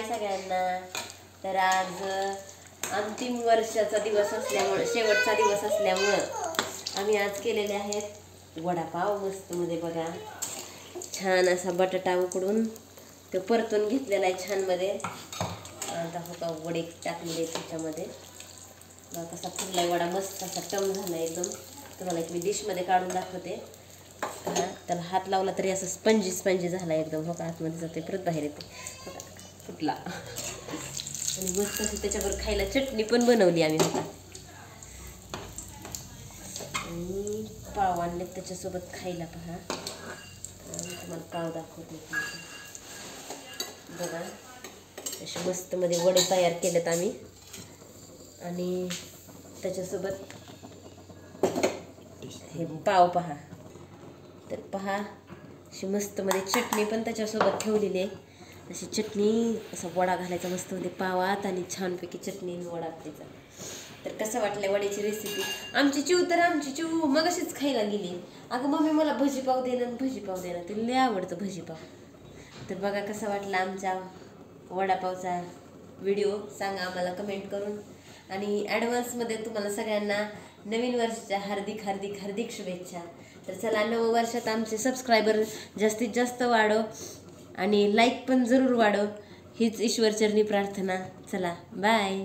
हाय सगळ्यांना। तर आज अंतिम वर्षाचा दिवस असल्यामुळे, शेवटचा दिवस असल्यामुळं आम्ही आज केलेले आहेत वडापाव। मस्त मध्ये बघा, छान असा बटाटा उकडून तो परतून घेतलेला आहे छान मध्ये। आता होता वडे टाकलेले त्याच्यामध्ये, बघा कसा फुललाय वडा, मस्त असा टम झाला एकदम। तुम्हाला एक मी डिशमध्ये काढून दाखवते। त्याला हात लावला तरी असं स्पंजी स्पंजी झाला एकदम। हो का, आतमध्ये जाते परत बाहेर येते, बघा फुटला। आणि मस्त अशी त्याच्यावर खायला चटणी पण बनवली आम्ही। होता आणि पाव आणले त्याच्यासोबत खायला। पहा तुम्हाला पाव दाखवते बघा, असे मस्त मध्ये वडे तयार केलेत आम्ही। आणि त्याच्यासोबत हे पाव पहा, तर पहा अशी मस्त मध्ये चटणी पण त्याच्यासोबत ठेवलेली आहे। अशी चटणी, असा वडा घालायचा मस्त मध्ये पावात आणि छानपैकी चटणी वडा त्याचा। तर कसं वाटलं वड्याची रेसिपी? आमची चिव मग अशीच खायला गेली। अगं मम्मी मला भजीपाव दे ना, भजीपाव दे ना, तिला लय आवडतं भजीपाव। तर बघा कसा वाटला आमचा वडापावचा व्हिडिओ, सांगा आम्हाला कमेंट करून। आणि ॲडव्हान्समध्ये तुम्हाला सगळ्यांना नवीन वर्षाच्या हार्दिक हार्दिक हार्दिक शुभेच्छा। तर चला, नवं वर्षात आमचे सबस्क्रायबर जास्तीत जास्त वाढव आणि लाईक पण जरूर वाढव, हीच ईश्वरचरणी प्रार्थना। चला बाय।